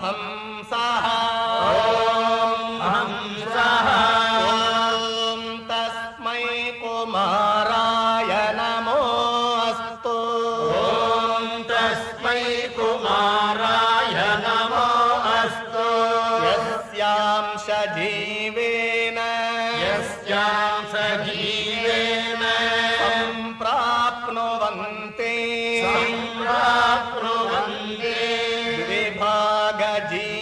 हंसः ॐ तस्मै कुमाराय नमोऽस्तु ॐ तस्मै कुमाराय नमोऽस्तु यस्यांशजीवेन सजीवेन सम्प्राप्नुवन्ति सम्प्राप्नुवन्ति विभागजी